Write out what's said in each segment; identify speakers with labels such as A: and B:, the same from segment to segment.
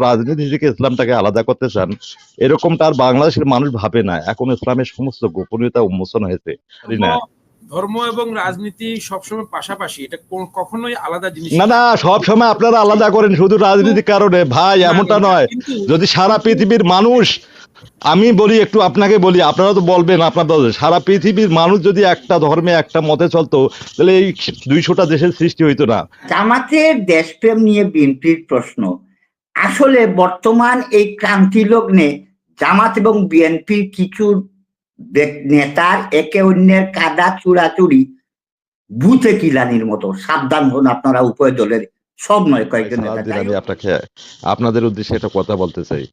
A: রাজনীতি থেকে ইসলামটাকে আলাদা করতে চান, এরকমটা আর বাংলাদেশের মানুষ ভাবে না। এখন ইসলামের সমস্ত গোপনীয়তা উন্মোচন হয়েছে। না
B: ধর্ম এবং রাজনীতি সবসময় পাশাপাশি, এটা কখনোই আলাদা জিনিস
A: না, না, সব সময় আপনারা আলাদা করেন শুধু রাজনীতির কারণে। ভাই এমনটা নয়। যদি সারা পৃথিবীর মানুষ, আমি বলি, একটু আপনাকে বলি, আপনারা তো বলবেন আপনাদের, সারা পৃথিবীর মানুষ যদি একটা ধর্মে একটা মতে চলতো, তাহলে এই 200টা দেশের সৃষ্টি হইতো না।
C: জামাতের দেশপ্রেম নিয়ে বিএনপির প্রশ্ন, আসলে বর্তমান এই ক্রান্তি লগ্নে জামাত এবং বিএনপির কিছু নেতার একে অন্যের কাদা চুরাচুরি ভূতে কিলানির মতো। সাবধান হন আপনারা, উভয় দলের, সব নয়, কয়েকজন নেতা।
A: আমি আপনাদের উদ্দেশ্যে একটা কথা বলতে চাই,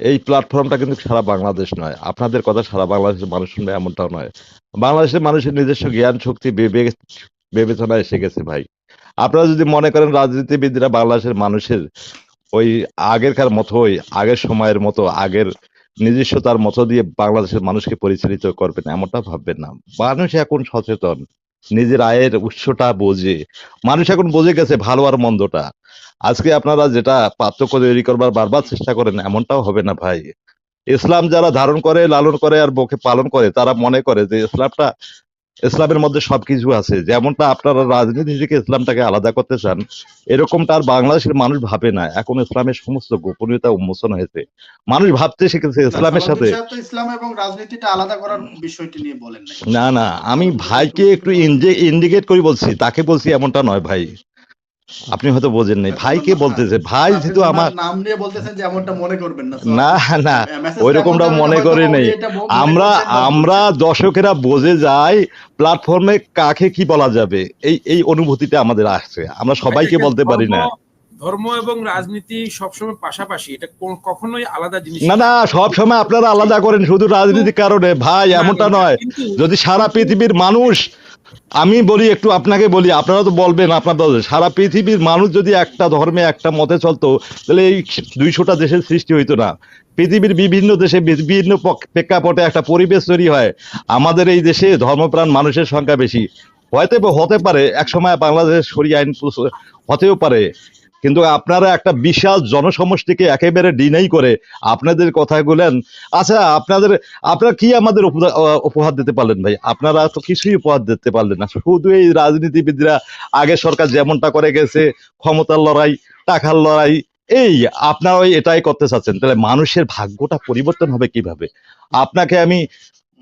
A: এই প্ল্যাটফর্মটা কিন্তু সারা বাংলাদেশ নয়। আপনাদের কথা সারা বাংলাদেশের মানুষ শুনবে এমনটাও নয়। বাংলাদেশের মানুষের নিজস্ব জ্ঞান শক্তি বিবেচনা এসে গেছে ভাই। আপনারা যদি মনে করেন রাজনীতিবিদরা বাংলাদেশের মানুষের ওই আগেরকার মতোই, আগের সময়ের মতো, আগের নিজস্বতার মতো দিয়ে বাংলাদেশের মানুষকে পরিচালিত করবেন, এমনটা ভাববেন না। মানুষ এখন সচেতন, নিজের আয়ের উৎসটা বোঝে। মানুষ এখন বুঝে গেছে ভালো আর মন্দটা। আজকে আপনারা যেটা পার্থক্য তৈরি করবার বারবার চেষ্টা করেন, এমনটাও হবে না ভাই। ইসলাম যারা ধারণ করে, লালন করে আর বুকে পালন করে, তারা মনে করে যে ইসলামের মধ্যে সবকিছু আছে। যেমনটা আপনারা রাজনীতি থেকে ইসলামটাকে আলাদা করতে চান, এরকমটা আর বাংলাদেশের মানুষ ভাবে না। এখন ইসলামের সমস্ত গোপনীয়তা উন্মোচন হয়েছে। মানুষ ভাবতে শিখেছে ইসলামের সাথে।
D: ইসলাম এবং রাজনীতিটা আলাদা করার বিষয়টি নিয়ে বলেন
A: না, না, আমি ভাইকে একটু ইন্ডিকেট করে বলছি, তাকে বলছি এমনটা নয় ভাই। আপনি হয়তো বোঝেন নাই, ভাইকে বলতেছে। ভাই যেহেতু আমার
D: নাম নিয়ে বলতেছেন যে এমনটা মনে করবেন না।
A: না, না, ওইরকমটা মনে করি নেই। আমরা দর্শকেরা বোঝে যাই প্ল্যাটফর্মে কাকে কি বলা যাবে, এই অনুভূতিটা আমাদের আসছে। আমরা সবাইকে বলতে পারি না।
B: ধর্ম এবং রাজনীতি সবসময় পাশাপাশি, এটা কখনোই আলাদা জিনিস
A: না, না, সব সময় আপনারা আলাদা করেন শুধু রাজনীতির কারণে। ভাই এমনটা নয়। যদি সারা পৃথিবীর মানুষ, আমি বলি, একটু আপনাকে বলি, আপনারা তো বলবেন আপনাদের, সারা পৃথিবীর মানুষ যদি একটা ধর্মে একটা মতে চলতো, তাহলে এই 200টা দেশের সৃষ্টি হইতো না। পৃথিবীর বিভিন্ন দেশে বিভিন্ন প্রেক্ষাপটে একটা পরিবেশ তৈরি হয়। আমাদের এই দেশে ধর্মপ্রাণ মানুষের সংখ্যা বেশি, হয়তো হতে পারে একসময় বাংলাদেশ শরিয়া আইন হতেও পারে, কিন্তু আপনারা একটা বিশাল জনসমষ্টিকে একেবারে ডিনাই করে আপনাদের কথা বলেন। আচ্ছা, আপনারা কি আমাদের উপহার দিতে পারলেন ভাই? আপনারা তো কিছুই উপহার দিতে পারলেন না। শুধু এই রাজনীতিবিদরা আগে সরকার যেমনটা করে গেছে, ক্ষমতার লড়াই, টাকার লড়াই, এই আপনারা ওই এটাই করতে চাচ্ছেন। তাহলে মানুষের ভাগ্যটা পরিবর্তন হবে কিভাবে? আপনাকে আমি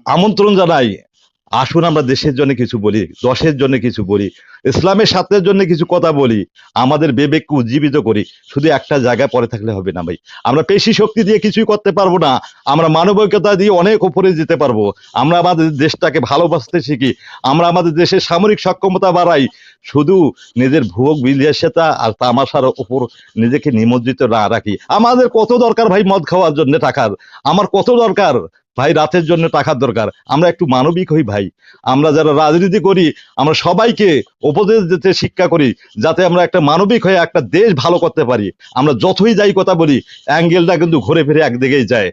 A: আমন্ত্রণ জানাই, আসুন আমরা দেশের জন্য কিছু বলি, দশের জন্য কিছু বলি, ইসলামের স্বার্থের জন্য কিছু কথা বলি, আমাদের বিবেককে উজ্জীবিত করি। শুধু একটা জায়গায় পড়ে থাকলে হবে না ভাই। আমরা পেশি শক্তি দিয়ে কিছুই করতে পারবো না, আমরা মানবিকতা দিয়ে অনেক উপরে যেতে পারবো। আমরা আমাদের দেশটাকে ভালোবাসতে শিখি, আমরা আমাদের দেশের সামরিক সক্ষমতা বাড়াই। শুধু নিজের ভোগ বিলাসিতা আর তামাশার উপর নিজেকে নিমজ্জিত না রাখি। আমাদের কত দরকার ভাই মদ খাওয়ার জন্য টাকার, আমার কত দরকার ভাই রাতের জন্য টাকার দরকার। আমরা একটু মানবিক হই ভাই। আমরা যারা রাজনীতি করি, আমরা সবাইকে উপদেশ দিতে শিক্ষা করি, যাতে আমরা একটা মানবিক হয়ে একটা দেশ ভালো করতে পারি। আমরা যতই যাই কথা বলি, অ্যাঙ্গেলটা কিন্তু ঘুরে ফিরে একদিকেই যায়,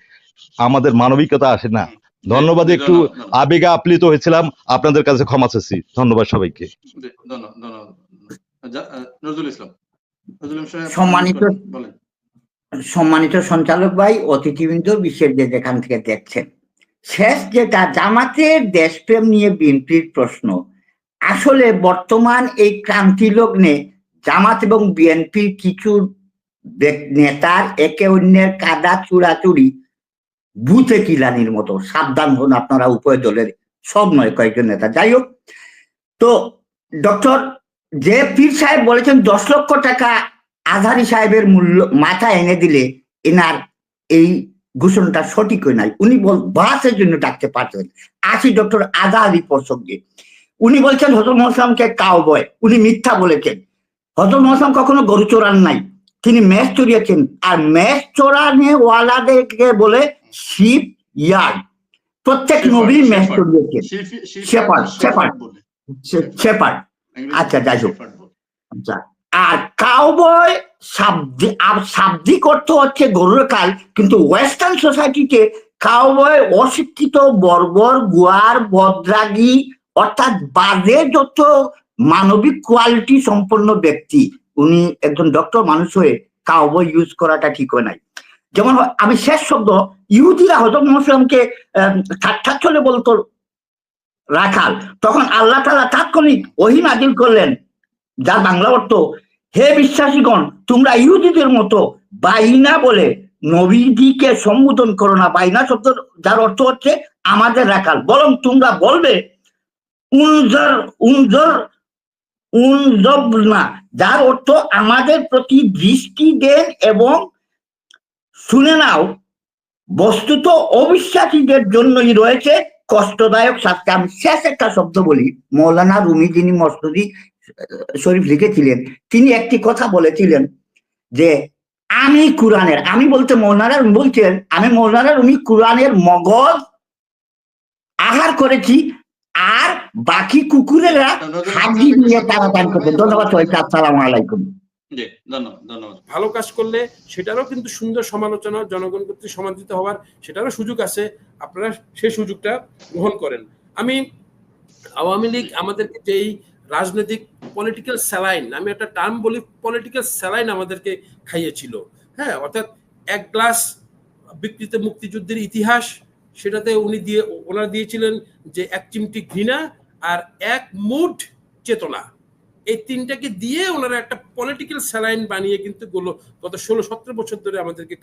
A: আমাদের মানবিকতা আসে না। ধন্যবাদ। একটু আবেগে আপ্লিত হয়েছিলাম, আপনাদের কাছে ক্ষমা চাচ্ছি। ধন্যবাদ সবাইকে।
C: সম্মানিত সঞ্চালক ভাই, অতিথিবৃন্দ, বিশ্বের যে যেখান থেকে দেখছেন, শেষ যেটা জামাতের দেশপ্রেম নিয়ে বিএনপির প্রশ্ন, আসলে বর্তমান এই ক্রান্তি লগ্নে জামাত এবং বিএনপির কিছু নেতার একে অন্যের কাদা চুরাচুরি ভূতে কিলানির মতো। সাবধান হন আপনারা, উভয় দলের, সব নয়, কয়েকজন নেতা। যাই হোক, তো ডক্টর যে পীর সাহেব বলেছেন 10 লক্ষ টাকা আজহারী সাহেবের মূল্য মাথায় এনে দিলে এনার এই ঘোষণাটা সঠিক হয় নাই। উনি বাসের জন্য ডাকতে পারতেন। আসি ডক্টর আজহারী প্রসঙ্গে। উনি বলছেন হযরত মুহাম্মদকে কাউবয়, উনি মিথ্যা বলেছেন। হযরত মুহাম্মদ কখনো গরু চোরান নাই, তিনি মেষ চড়িয়েছেন। আর মেষ চোরানে ওয়ালাদেরকে বলে শিপ ইয়ার্ড। প্রত্যেক নবী মেষ চড়িয়েছেন, শেপার্ড। আচ্ছা, যাই হোক। আর কাউবয় শাব্দিক অর্থ হচ্ছে গরুর কাল, কিন্তু ওয়েস্টার্ন সোসাইটিতে কাউবয় অশিক্ষিত, বর্বর, গুয়ার, বদরাগী, অর্থাৎ বাজে যত মানবিক কোয়ালিটি সম্পন্ন ব্যক্তি। উনি একজন ডক্টর মানুষ হয়ে কাউবয় ইউজ করাটা ঠিক হয় নাই। যেমন আমি শেষ শব্দ, ইহুদিরা হযরত মুহাম্মদকে ঠাট্টা চলে বলতো রাখাল, তখন আল্লাহ তাআলা তাৎক্ষণিক ওহী নাযিল করলেন, যার বাংলা অর্থ, হে বিশ্বাসীগণ, তোমরা ইহুদিদের মতো বাইনা বলে নবীজিকে সম্বোধন করো না। বাইনা শব্দ যার অর্থ হচ্ছে আমাদের রাখাল, বরং তোমরা বলবে উনজর উনজর উনজবনা, যার অর্থ আমাদের প্রতি দৃষ্টি দেন এবং শুনে নাও। বস্তুত অবিশ্বাসীদের জন্যই রয়েছে কষ্টদায়ক শাস্তি। আমি শেষ একটা শব্দ বলি, মৌলানা রুমি যিনি মসনদী শরীফ লিখেছিলেন, তিনি একটি কথা বলেছিলেন যে আমি কোরআনের, আমি বলতে মৌলানা রুমি বলছেন, আমি মৌলানা রুমি কোরআনের মগজ আহার করেছি, আর বাকি কুকুরেরা হাড্ডি দিয়ে তারা দান করবে। ধন্যবাদ সবাইকে, আসসালামু আলাইকুম।
D: জি, ধন্যবাদ ধন্যবাদ।
B: ভালো কাজ করলে সেটারও কিন্তু সুন্দর সমালোচনা, জনগণ কর্তৃক সমাদৃত হওয়ার সেটারও সুযোগ আছে, আপনারা সেই সুযোগটা গ্রহণ করেন। আমি আওয়ামী লীগ আমাদেরকে যেই রাজনৈতিক পলিটিক্যাল স্যালাইন, আমি একটা টার্ম বলি, পলিটিক্যাল স্যালাইন আমাদেরকে খাইয়েছিল। হ্যাঁ, অর্থাৎ এক গ্লাস বিকৃত মুক্তিযুদ্ধের ইতিহাস, সেটাতে ওনারা দিয়েছিলেন যে এক চিমটি ঘৃণা আর এক মুঠ চেতনা, এই তিনটাকে দিয়ে ওনারা একটা পলিটিক্যাল স্যালাইন বানিয়ে কিন্তু গত 16-17 বছর ধরে আমাদেরকে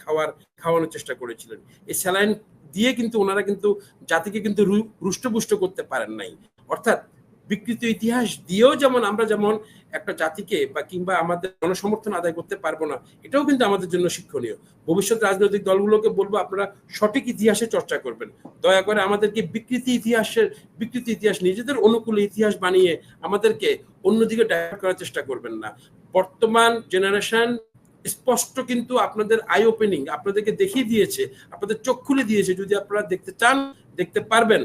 B: খাওয়ানোর চেষ্টা করেছিলেন। এই স্যালাইন দিয়ে কিন্তু ওনারা কিন্তু জাতিকে কিন্তু রুষ্টপুষ্ট করতে পারেন নাই। অর্থাৎ বিকৃত ইতিহাস দিয়েও যেমন আমরা যেমন একটা জাতিকে বা কিংবা আমাদের জনসমর্থন আদায় করতে পারবো না, এটাও কিন্তু আমাদের জন্য শিক্ষণীয়। ভবিষ্যৎ রাজনৈতিক দলগুলোকে বলবো, আপনারা সঠিক ইতিহাসে চর্চা করবেন, দয়া করে আমাদেরকে বিকৃত ইতিহাস নিজেদের অনুকূলে ইতিহাস বানিয়ে আমাদেরকে অন্যদিকে ডাইভার্ট করার চেষ্টা করবেন না। বর্তমান জেনারেশন স্পষ্ট কিন্তু আপনাদের আই ওপেনিং, আপনাদেরকে দেখিয়ে দিয়েছে, আপনাদের চোখ খুলে দিয়েছে। যদি আপনারা দেখতে চান, দেখতে পারবেন।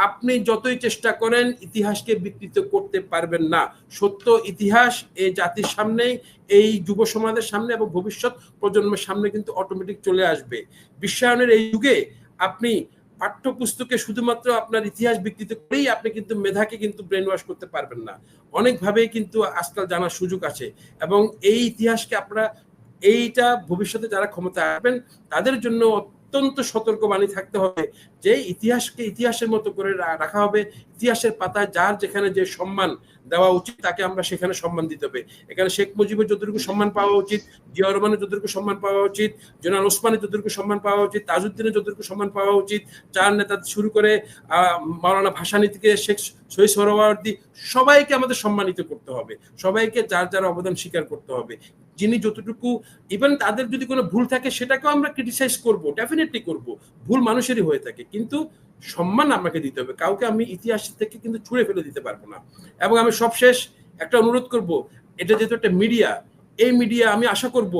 B: আপনি যতই চেষ্টা করেন ইতিহাসকে বিকৃত করতে পারবেন না। সত্য ইতিহাস এই জাতির সামনে, এই যুব সমাজের সামনে এবং ভবিষ্যৎ প্রজন্মের সামনে কিন্তু অটোমেটিক চলে আসবে। বিশ্বায়নের এই যুগে আপনি পাঠ্যপুস্তকে শুধুমাত্র আপনার ইতিহাস বিকৃত করেই আপনি কিন্তু মেধাকে কিন্তু ব্রেন ওয়াশ করতে পারবেন না। অনেকভাবেই কিন্তু আজকাল জানার সুযোগ আছে, এবং এই ইতিহাসকে আপনারা এইটা ভবিষ্যতে যারা ক্ষমতা আসবেন তাদের জন্য অত্যন্ত সতর্কবাণী থাকতে হবে যে ইতিহাসকে ইতিহাসের মতো করে রাখা হবে। ইতিহাসের পাতায় যার যেখানে যে সম্মান দেওয়া উচিত তাকে আমরা সেখানে সম্মান দিতে হবে। এখানে শেখ মুজিবের যতটুকু সম্মান পাওয়া উচিত, জিয়া রহমানের যতটুকু সম্মান পাওয়া উচিত, জেনারেল ওসমানের যতটুকু সম্মান পাওয়া উচিত, তাজউদ্দিনের যতটুকু সম্মান পাওয়া উচিত, চার নেতা শুরু করে মাওলানা ভাসানী থেকে শেখ শহীদ সোহরাওয়ার্দী, সবাইকে আমাদের সম্মানিত করতে হবে। সবাইকে যার যার অবদান স্বীকার করতে হবে। যিনি যতটুকু, ইভেন তাদের যদি কোনো ভুল থাকে সেটাকেও আমরা ক্রিটিসাইজ করব, ডেফিনেটলি করব, ভুল মানুষেরই হয়ে থাকে, কিন্তু সম্মান আমাকে দিতে হবে। কাউকে আমি ইতিহাস থেকে কিন্তু ছুঁড়ে ফেলে দিতে পারবো না। এবং আমি সবশেষ একটা অনুরোধ করব, এটা যেহেতু একটা মিডিয়া, এই মিডিয়া আমি আশা করব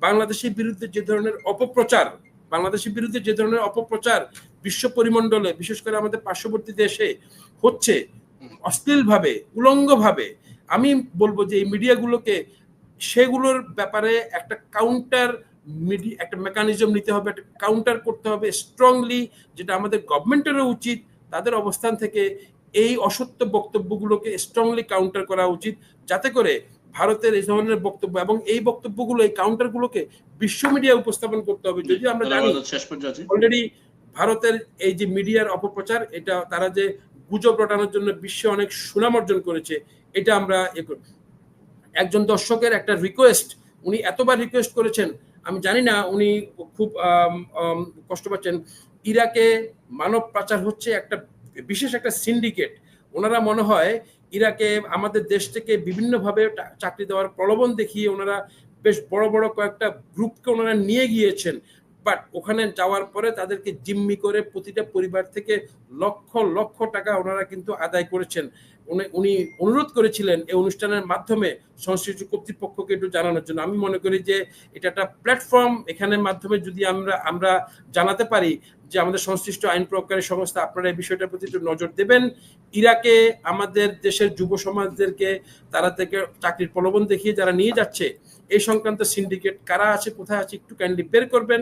B: বাংলাদেশের বিরুদ্ধে যে ধরনের অপপ্রচার বিশ্ব পরিমণ্ডলে, বিশেষ করে আমাদের পার্শ্ববর্তী দেশে হচ্ছে অশ্লীলভাবে, উলঙ্গভাবে, আমি বলবো যে এই মিডিয়াগুলোকে সেগুলোর ব্যাপারে একটা একটা মেকানিজম নিতে হবে, একটা কাউন্টার করতে হবে স্ট্রংলি, যেটা আমাদের গভর্নমেন্টেরও উচিত। তাদের অবস্থান থেকে এই অসত্য বক্তব্যগুলোকে স্ট্রংলি কাউন্টার করা উচিত, যাতে করে ভারতের এই ধরনের বক্তব্য এবং এই বক্তব্যগুলো, এই কাউন্টারগুলোকে বিশ্ব মিডিয়ায় উপস্থাপন করতে হবে। যদি আমরা জানি অলরেডি ভারতের এই যে মিডিয়ার অপপ্রচার, এটা তারা যে গুজব রটানোর জন্য বিশ্বে অনেক সুনাম অর্জন করেছে, এটা আমরা একজন দর্শকের একটা রিকোয়েস্ট, উনি এতবার রিকোয়েস্ট করেছেন, আমি জানি না উনি খুব কষ্ট পাচ্ছেন। ইরাকে মানব পাচার হচ্ছে একটা বিশেষ একটা সিন্ডিকেট। ওনারা মনে হয় ইরাকে আমাদের দেশ থেকে বিভিন্নভাবে চাকরি দেওয়ার প্রলোভন দেখিয়ে ওনারা বেশ বড় বড় কয়েকটা গ্রুপকে ওনারা নিয়ে গিয়েছেন। বাট ওখানে যাওয়ার পরে তাদেরকে জিম্মি করে প্রতিটা পরিবার থেকে লক্ষ লক্ষ টাকা ওনারা কিন্তু আদায় করেছেন। উনি অনুরোধ করেছিলেন এই অনুষ্ঠানের মাধ্যমে সংশ্লিষ্ট কর্তৃপক্ষকে একটু জানানোর জন্য। আমি মনে করি যে এটা একটা প্ল্যাটফর্ম, এখানের মাধ্যমে যদি আমরা জানাতে পারি যে আমাদের সংশ্লিষ্ট আইন প্রয়োগকারী সংস্থা, আপনারা এই বিষয়টার প্রতি একটু নজর দেবেন। ইরাকে আমাদের দেশের যুব সমাজদেরকে তারা থেকে চাকরির প্রলোভন দেখিয়ে যারা নিয়ে যাচ্ছে, এই সংক্রান্ত সিন্ডিকেট কারা আছে, কোথায় আছে, একটু কাইন্ডলি বের করবেন।